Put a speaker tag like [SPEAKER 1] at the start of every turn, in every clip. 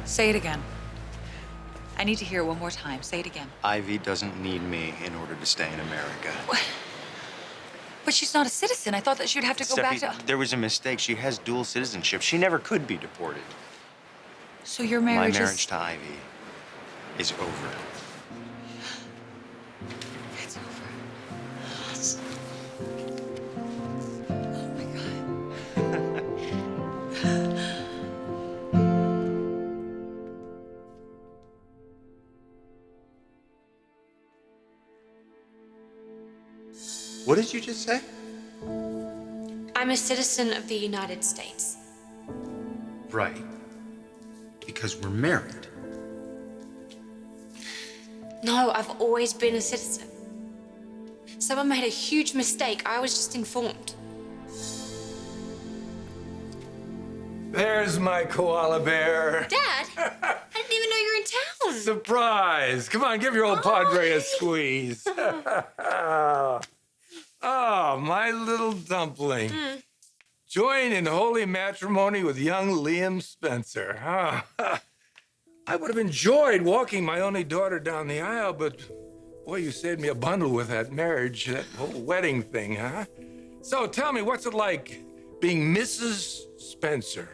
[SPEAKER 1] Say it again. I need to hear it one more time. Say it again.
[SPEAKER 2] Ivy doesn't need me in order to stay in America.
[SPEAKER 1] What? But she's not a citizen. I thought that she'd have to go back to...
[SPEAKER 2] There was a mistake. She has dual citizenship. She never could be deported.
[SPEAKER 1] So your marriage
[SPEAKER 2] My marriage to Ivy is over.
[SPEAKER 1] It's over. Oh, my God.
[SPEAKER 2] What did you just say?
[SPEAKER 3] I'm a citizen of the United States.
[SPEAKER 2] Right. Because we're married.
[SPEAKER 3] No, I've always been a citizen. Someone made a huge mistake. I was just informed.
[SPEAKER 4] There's my koala bear.
[SPEAKER 3] Dad, I didn't even know you were in town.
[SPEAKER 4] Surprise! Come on, give your old padre a squeeze. Oh, my little dumpling. Join in holy matrimony with young Liam Spencer. I would have enjoyed walking my only daughter down the aisle, but boy, you saved me a bundle with that marriage, that whole wedding thing, huh? So tell me, what's it like being Mrs. Spencer?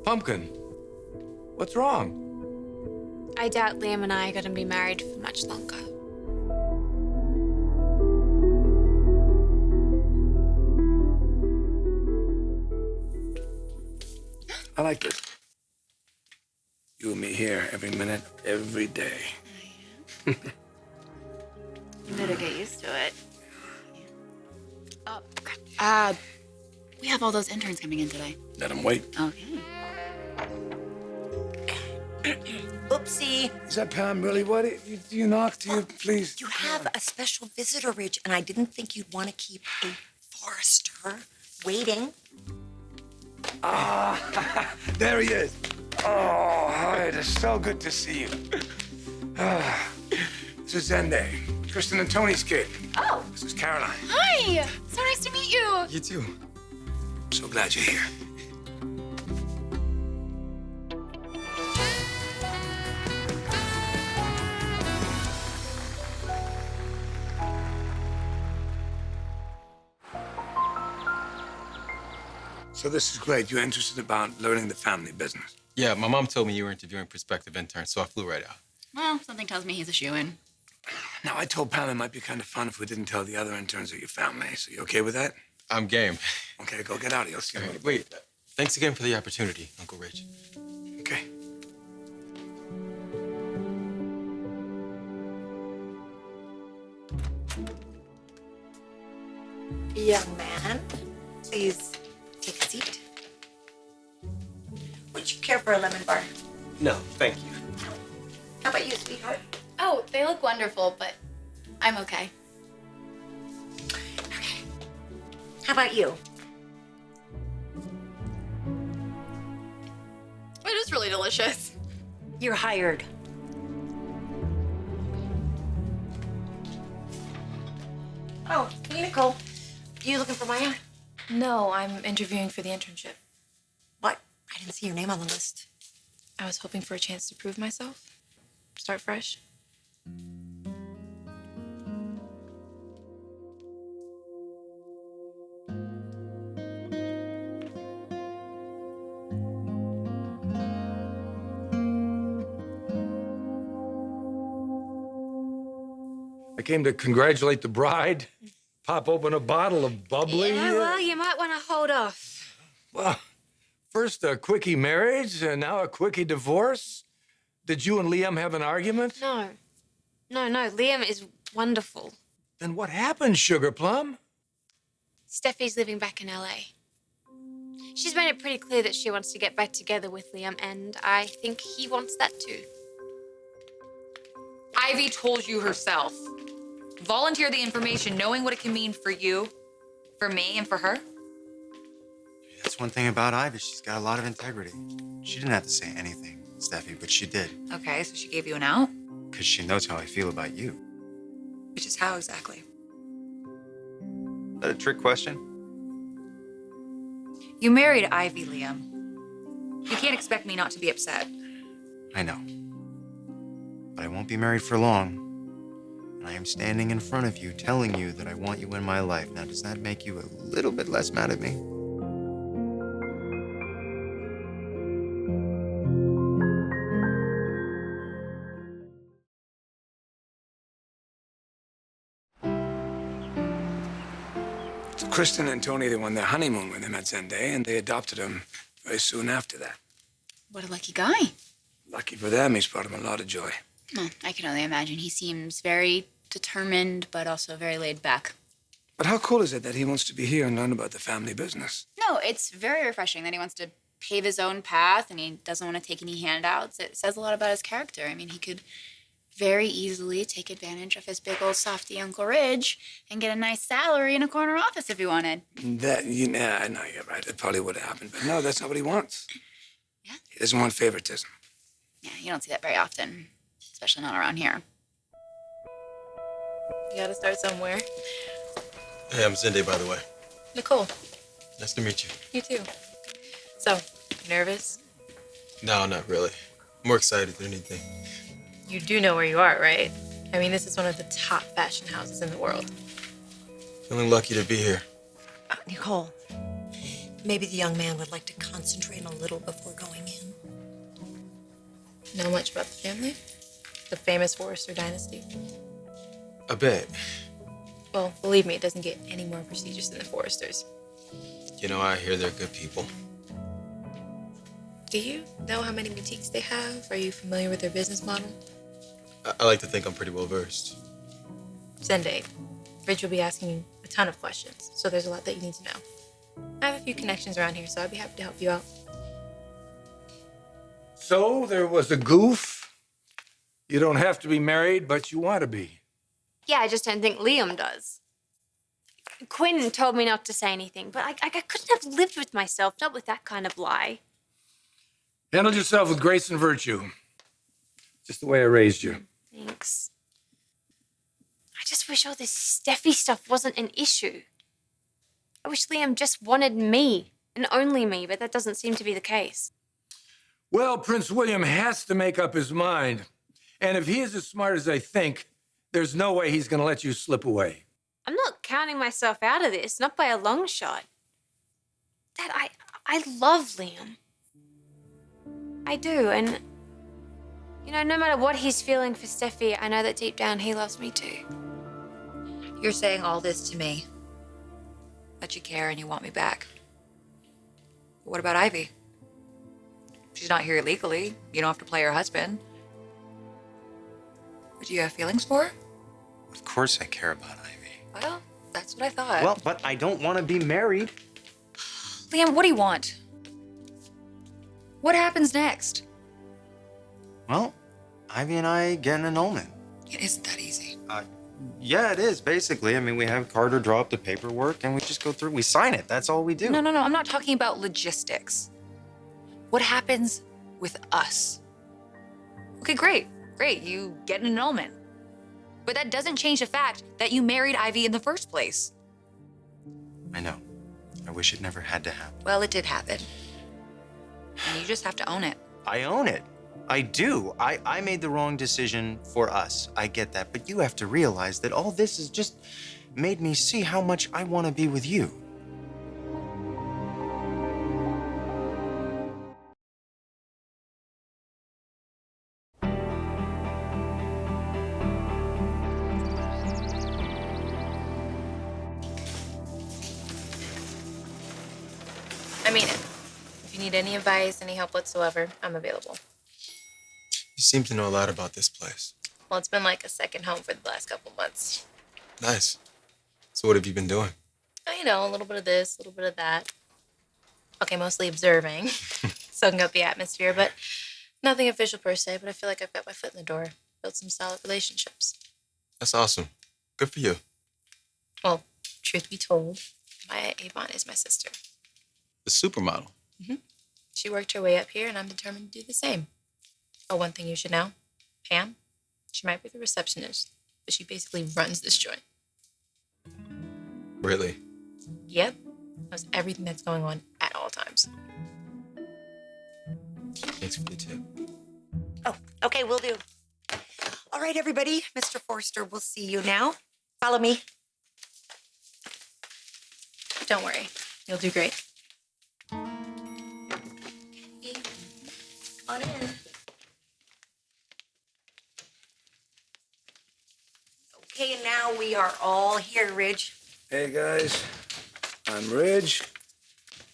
[SPEAKER 4] Pumpkin, what's wrong?
[SPEAKER 3] I doubt Liam and I are going to be married for much longer.
[SPEAKER 4] I like this. You and me here every minute, every day.
[SPEAKER 5] You better get used to it. Oh, okay. We have all those interns coming in today.
[SPEAKER 4] Let them wait.
[SPEAKER 5] Okay.
[SPEAKER 6] Oopsie.
[SPEAKER 4] Is that Pam really what? Do you knock? Do you please?
[SPEAKER 6] You have a special visitor, Ridge, and I didn't think you'd want to keep a Forrester waiting.
[SPEAKER 4] Ah, there he is. Oh, hi, it is so good to see you. This is Zende, Kristen and Tony's kid.
[SPEAKER 3] Oh.
[SPEAKER 4] This is Caroline.
[SPEAKER 3] Hi. So nice to meet you.
[SPEAKER 4] You too. So glad you're here. So this is great. You're interested about learning the family business.
[SPEAKER 7] Yeah, my mom told me you were interviewing prospective interns, so I flew right out.
[SPEAKER 5] Well, something tells me he's a shoo-in.
[SPEAKER 4] Now, I told Pam it might be kind of fun if we didn't tell the other interns of your family. So you okay with that?
[SPEAKER 7] I'm game.
[SPEAKER 4] Okay, go get out of here. You'll see you.
[SPEAKER 7] Wait, thanks again for the opportunity, Uncle Rich.
[SPEAKER 4] Okay.
[SPEAKER 6] Young man, please take a seat. Would you care for a lemon bar?
[SPEAKER 2] No, thank you.
[SPEAKER 6] How about you, sweetheart?
[SPEAKER 5] Oh, they look wonderful, but I'm okay.
[SPEAKER 6] Okay. How about you?
[SPEAKER 5] It is really delicious.
[SPEAKER 6] You're hired. Oh, hey, Nicole. You looking for Maya?
[SPEAKER 3] No, I'm interviewing for the internship.
[SPEAKER 6] What? I didn't see your name on the list.
[SPEAKER 3] I was hoping for a chance to prove myself. Start fresh.
[SPEAKER 4] I came to congratulate the bride. Pop open a bottle of bubbly.
[SPEAKER 3] Yeah, well, you might want to hold off.
[SPEAKER 4] Well, first a quickie marriage, and now a quickie divorce. Did you and Liam have an argument?
[SPEAKER 3] No. No. Liam is wonderful.
[SPEAKER 4] Then what happened, Sugar Plum?
[SPEAKER 3] Steffi's living back in LA. She's made it pretty clear that she wants to get back together with Liam, and I think he wants that too.
[SPEAKER 1] Ivy told you herself. Volunteer the information knowing what it can mean for you, for me, and for her.
[SPEAKER 2] That's one thing about Ivy. She's got a lot of integrity. She didn't have to say anything, Steffi, but she did.
[SPEAKER 1] Okay, so she gave you an out?
[SPEAKER 2] Because she knows how I feel about you.
[SPEAKER 1] Which is how exactly?
[SPEAKER 2] Is that a trick question?
[SPEAKER 1] You married Ivy, Liam. You can't expect me not to be upset.
[SPEAKER 2] I know. But I won't be married for long. And I am standing in front of you telling you that I want you in my life. Now, does that make you a little bit less mad at me?
[SPEAKER 4] So Kristen and Tony, they won their honeymoon when they met Zende, and they adopted him very soon after that.
[SPEAKER 5] What a lucky guy.
[SPEAKER 4] Lucky for them, he's brought him a lot of joy.
[SPEAKER 5] Well, I can only imagine. He seems very determined, but also very laid back.
[SPEAKER 4] But how cool is it that he wants to be here and learn about the family business?
[SPEAKER 5] No, it's very refreshing that he wants to pave his own path and he doesn't want to take any handouts. It says a lot about his character. I mean, he could very easily take advantage of his big old softy Uncle Ridge and get a nice salary in a corner office if he wanted.
[SPEAKER 4] That, yeah, no, you're right. That probably would have happened. But no, that's not what he wants.
[SPEAKER 5] Yeah?
[SPEAKER 4] He doesn't want favoritism.
[SPEAKER 5] Yeah, you don't see that very often, especially not around here.
[SPEAKER 8] You gotta start somewhere.
[SPEAKER 7] Hey, I'm Zende, by the way.
[SPEAKER 8] Nicole,
[SPEAKER 7] Nice to meet you.
[SPEAKER 8] you too. So, nervous?
[SPEAKER 7] No, not really. More excited than anything.
[SPEAKER 8] You do know where you are, right? I mean, this is one of the top fashion houses in the world.
[SPEAKER 7] Feeling lucky to be here.
[SPEAKER 6] Nicole, maybe the young man would like to concentrate a little before going in.
[SPEAKER 8] Know much about the family? The famous Forrester dynasty?
[SPEAKER 7] A bit.
[SPEAKER 8] Well, believe me, it doesn't get any more prestigious than the Forresters.
[SPEAKER 7] You know, I hear they're good people.
[SPEAKER 8] Do you know how many boutiques they have? Are you familiar with their business model?
[SPEAKER 7] I like to think I'm pretty well versed.
[SPEAKER 8] Zende, Rich will be asking you a ton of questions, so there's a lot that you need to know. I have a few connections around here, so I'd be happy to help you out.
[SPEAKER 4] So there was a goof. You don't have to be married, but you want to be.
[SPEAKER 3] Yeah, I just don't think Liam does. Quinn told me not to say anything, but I couldn't have lived with myself, not with that kind of lie.
[SPEAKER 4] Handle yourself with grace and virtue. Just the way I raised you.
[SPEAKER 3] Thanks. I just wish all this Steffy stuff wasn't an issue. I wish Liam just wanted me, and only me, but that doesn't seem to be the case.
[SPEAKER 4] Well, Prince William has to make up his mind. And if he is as smart as I think, there's no way he's going to let you slip away.
[SPEAKER 3] I'm not counting myself out of this, not by a long shot. Dad, I love Liam. I do, and you know, no matter what he's feeling for Steffi, I know that deep down he loves me too.
[SPEAKER 1] You're saying all this to me. That you care and you want me back. But what about Ivy? She's not here illegally. You don't have to play her husband. But do you have feelings for her?
[SPEAKER 2] Of course I care about Ivy.
[SPEAKER 1] Well, that's what I thought.
[SPEAKER 2] Well, but I don't want to be married.
[SPEAKER 1] Liam, what do you want? What happens next?
[SPEAKER 2] Well, Ivy and I get an annulment.
[SPEAKER 1] It isn't that easy.
[SPEAKER 2] Yeah, it is, basically. I mean, we have Carter draw up the paperwork and we just go through, we sign it. That's all we do.
[SPEAKER 1] No. I'm not talking about logistics. What happens with us? Okay, great. You get an annulment. But that doesn't change the fact that you married Ivy in the first place.
[SPEAKER 2] I know. I wish it never had to happen.
[SPEAKER 1] Well, it did happen. And you just have to own it.
[SPEAKER 2] I own it. I do. I made the wrong decision for us. I get that. But you have to realize that all this has just made me see how much I want to be with you.
[SPEAKER 8] I mean it. If you need any advice, any help whatsoever, I'm available.
[SPEAKER 7] You seem to know a lot about this place.
[SPEAKER 8] Well, it's been like a second home for the last couple months.
[SPEAKER 7] Nice. So what have you been doing?
[SPEAKER 8] Oh, you know, a little bit of this, a little bit of that. Okay, mostly observing, soaking up the atmosphere, but nothing official per se, but I feel like I've got my foot in the door, built some solid relationships.
[SPEAKER 7] That's awesome. Good for you.
[SPEAKER 8] Well, truth be told, Maya Avon is my sister.
[SPEAKER 7] The supermodel.
[SPEAKER 8] She worked her way up here, and I'm determined to do the same. Oh, one thing you should know, Pam, she might be the receptionist, but she basically runs this joint.
[SPEAKER 7] Really?
[SPEAKER 8] Yep, knows everything that's going on at all times.
[SPEAKER 7] Thanks for the tip.
[SPEAKER 6] Oh, okay, will do. All right, everybody. Mr. Forrester, we'll see you now. Follow me.
[SPEAKER 8] Don't worry. You'll do great.
[SPEAKER 6] On in. Okay, and now we are all here, Ridge.
[SPEAKER 4] Hey, guys. I'm Ridge.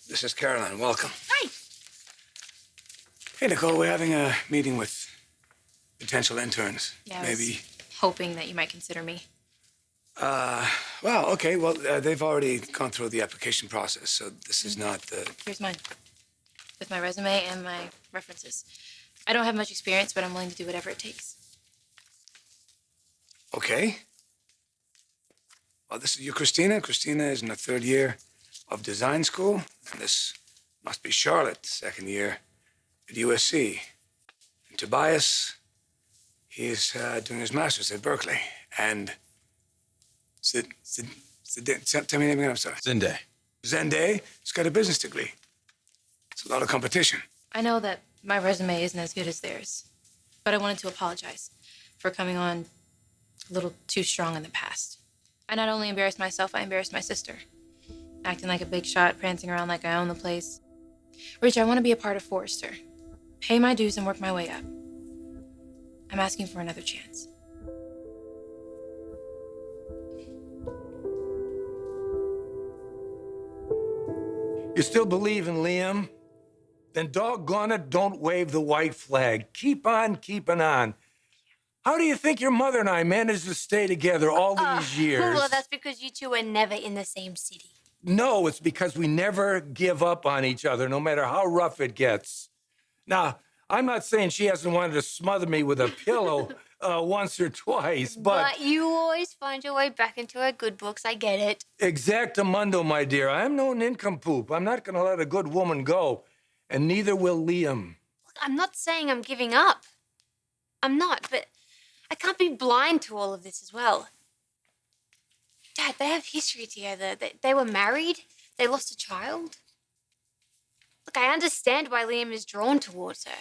[SPEAKER 4] This is Caroline. Welcome.
[SPEAKER 6] Hi.
[SPEAKER 4] Hey, Nicole, we're having a meeting with potential interns.
[SPEAKER 8] Yeah, I
[SPEAKER 4] Maybe.
[SPEAKER 8] was hoping that you might consider me.
[SPEAKER 4] Well, okay. Well, they've already gone through the application process, so this is not the...
[SPEAKER 8] Here's mine. With my resume and my references. I don't have much experience, but I'm willing to do whatever it takes.
[SPEAKER 4] Okay. Well, this is you, Christina. Christina is in the 3rd year of design school, and this must be Charlotte, 2nd year at USC. And Tobias, he's doing his master's at Berkeley. And tell me your name again, I'm sorry.
[SPEAKER 7] Zende.
[SPEAKER 4] Zende, he's got a business degree. It's a lot of competition.
[SPEAKER 8] I know that my resume isn't as good as theirs, but I wanted to apologize for coming on a little too strong in the past. I not only embarrassed myself, I embarrassed my sister. Acting like a big shot, prancing around like I own the place. Rich, I want to be a part of Forrester. Pay my dues and work my way up. I'm asking for another chance.
[SPEAKER 4] You still believe in Liam? Then doggone it, don't wave the white flag. Keep on keeping on. How do you think your mother and I managed to stay together all these years?
[SPEAKER 3] Well, that's because you two were never in the same city.
[SPEAKER 4] No, it's because we never give up on each other, no matter how rough it gets. Now, I'm not saying she hasn't wanted to smother me with a pillow once or twice, but
[SPEAKER 3] you always find your way back into her good books. I get it.
[SPEAKER 4] exactamundo, my dear. I'm no nincompoop. I'm not going to let a good woman go, and neither will Liam.
[SPEAKER 3] Look, I'm not saying I'm giving up. I'm not, but I can't be blind to all of this as well. Dad, they have history together. They were married. They lost a child. Look, I understand why Liam is drawn towards her.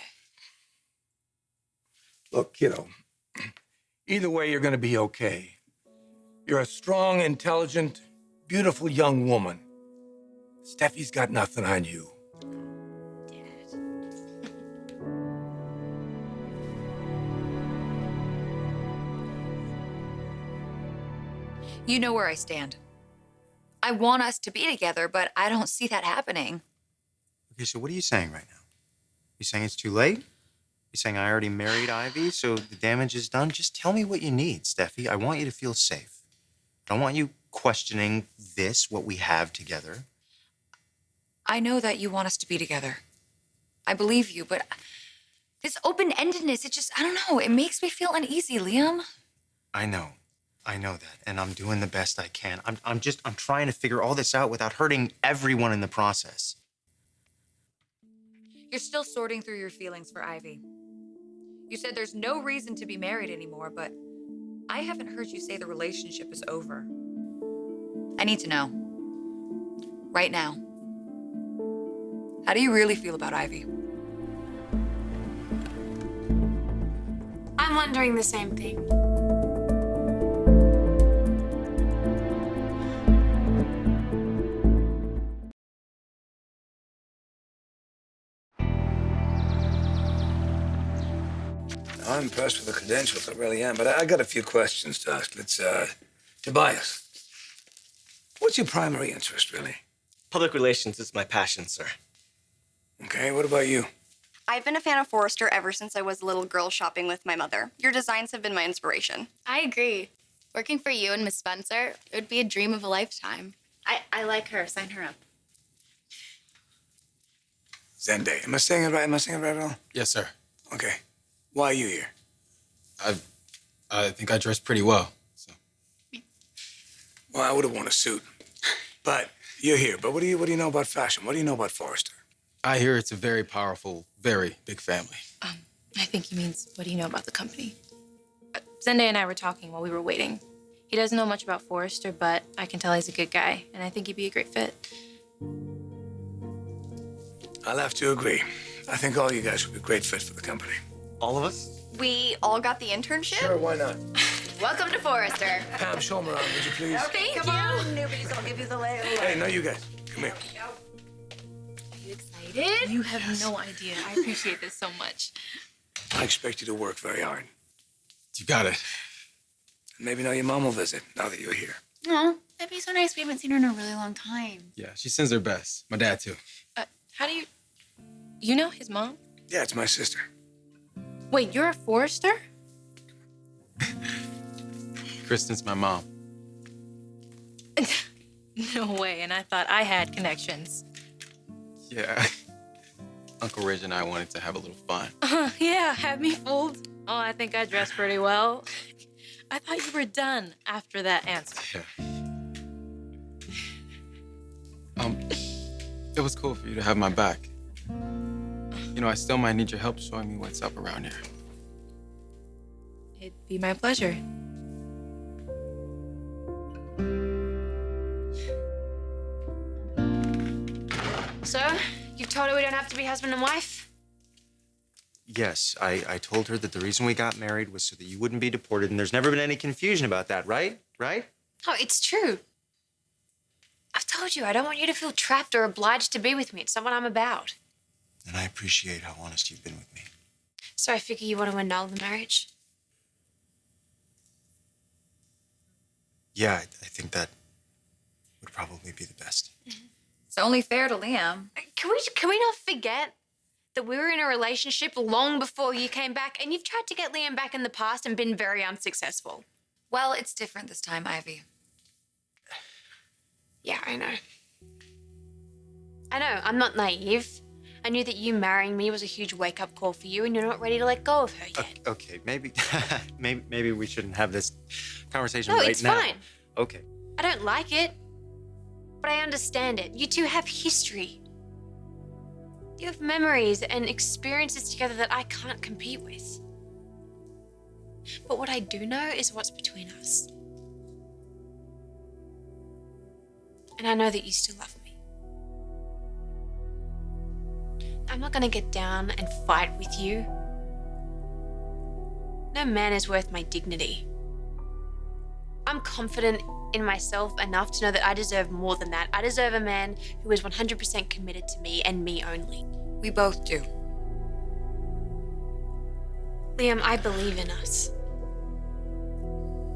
[SPEAKER 4] Look, kiddo, either way, you're going to be okay. You're a strong, intelligent, beautiful young woman. Steffi's got nothing on you.
[SPEAKER 3] Dad.
[SPEAKER 1] You know where I stand. I want us to be together, but I don't see that happening.
[SPEAKER 2] Okay, so what are you saying right now? You saying it's too late? You saying I already married Ivy, so the damage is done? Just tell me what you need, Steffi. I want you to feel safe. I don't want you questioning this, what we have together.
[SPEAKER 1] I know that you want us to be together. I believe you, but this open-endedness, I don't know, it makes me feel uneasy, Liam.
[SPEAKER 2] I know that, and I'm doing the best I can. I'm trying to figure all this out without hurting everyone in the process.
[SPEAKER 1] You're still sorting through your feelings for Ivy. You said there's no reason to be married anymore, but I haven't heard you say the relationship is over. I need to know. Right now. How do you really feel about Ivy?
[SPEAKER 3] I'm wondering the same thing.
[SPEAKER 4] I'm impressed with the credentials, I really am, but I got a few questions to ask. Let's, Tobias, what's your primary interest, really?
[SPEAKER 9] Public relations is my passion, sir.
[SPEAKER 4] Okay, what about you?
[SPEAKER 10] I've been a fan of Forrester ever since I was a little girl shopping with my mother. Your designs have been my inspiration.
[SPEAKER 5] I agree. Working for you and Miss Spencer, it would be a dream of a lifetime. I like her. Sign her up.
[SPEAKER 4] Zende. Am I saying it right? At all?
[SPEAKER 7] Yes, sir.
[SPEAKER 4] Okay. Why are you here?
[SPEAKER 7] I think I dressed pretty well. So.
[SPEAKER 4] Well, I would have worn a suit. But you're here. But what do you know about fashion? What do you know about Forrester?
[SPEAKER 7] I hear it's a very powerful, very big family.
[SPEAKER 8] I think he means, what do you know about the company? Zende and I were talking while we were waiting. He doesn't know much about Forrester, but I can tell he's a good guy, and I think he'd be a great fit.
[SPEAKER 4] I'll have to agree. I think all you guys would be a great fit for the company.
[SPEAKER 2] All of us?
[SPEAKER 10] We all got the internship?
[SPEAKER 4] Sure, why not?
[SPEAKER 5] Welcome to Forrester.
[SPEAKER 4] Pam, show them around, would you please?
[SPEAKER 6] Come on, newbies, I'll give you the lay of the
[SPEAKER 4] Hey,
[SPEAKER 6] land.
[SPEAKER 4] no, you guys. Come here.
[SPEAKER 5] You excited?
[SPEAKER 8] You have no idea. I appreciate this so much.
[SPEAKER 4] I expect you to work very hard.
[SPEAKER 7] You got it.
[SPEAKER 4] Maybe now your mom will visit, now that you're here.
[SPEAKER 5] Oh, that'd be so nice. We haven't seen her in a really long time.
[SPEAKER 7] Yeah, she sends her best. My dad, too.
[SPEAKER 8] How do you... You know his mom?
[SPEAKER 4] Yeah, it's my sister.
[SPEAKER 8] Wait, you're a Forrester?
[SPEAKER 7] Kristen's my mom.
[SPEAKER 8] No way, and I thought I had connections.
[SPEAKER 7] Yeah. Uncle Ridge and I wanted to have a little fun.
[SPEAKER 8] Yeah, had me fooled. Oh, I think I dressed pretty well. I thought you were done after that answer.
[SPEAKER 7] Yeah. It was cool for you to have my back. You know, I still might need your help showing me what's up around here.
[SPEAKER 8] It'd be my pleasure.
[SPEAKER 3] So, you've told her we don't have to be husband and wife?
[SPEAKER 2] Yes, I told her that the reason we got married was so that you wouldn't be deported, and there's never been any confusion about that, right? Right?
[SPEAKER 3] Oh, it's true. I've told you, I don't want you to feel trapped or obliged to be with me. It's not what I'm about.
[SPEAKER 2] And I appreciate how honest you've been with me.
[SPEAKER 3] So I figure you want to annul the marriage?
[SPEAKER 2] Yeah, I think that would probably be the best.
[SPEAKER 1] It's only fair to Liam.
[SPEAKER 3] Can we not forget that we were in a relationship long before you came back, and you've tried to get Liam back in the past and been very unsuccessful?
[SPEAKER 1] Well, it's different this time, Ivy.
[SPEAKER 3] Yeah, I know. I'm not naive. I knew that you marrying me was a huge wake-up call for you, and you're not ready to let go of her yet.
[SPEAKER 2] Okay, maybe we shouldn't have this conversation
[SPEAKER 3] No,
[SPEAKER 2] right
[SPEAKER 3] it's
[SPEAKER 2] now.
[SPEAKER 3] fine.
[SPEAKER 2] Okay.
[SPEAKER 3] I don't like it, but I understand it. You two have history. You have memories and experiences together that I can't compete with. But what I do know is what's between us. And I know that you still love me. I'm not gonna get down and fight with you. No man is worth my dignity. I'm confident in myself enough to know that I deserve more than that. I deserve a man who is 100% committed to me and me only.
[SPEAKER 1] We both do.
[SPEAKER 3] Liam, I believe in us.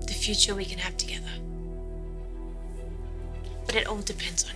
[SPEAKER 3] The future we can have together. But it all depends on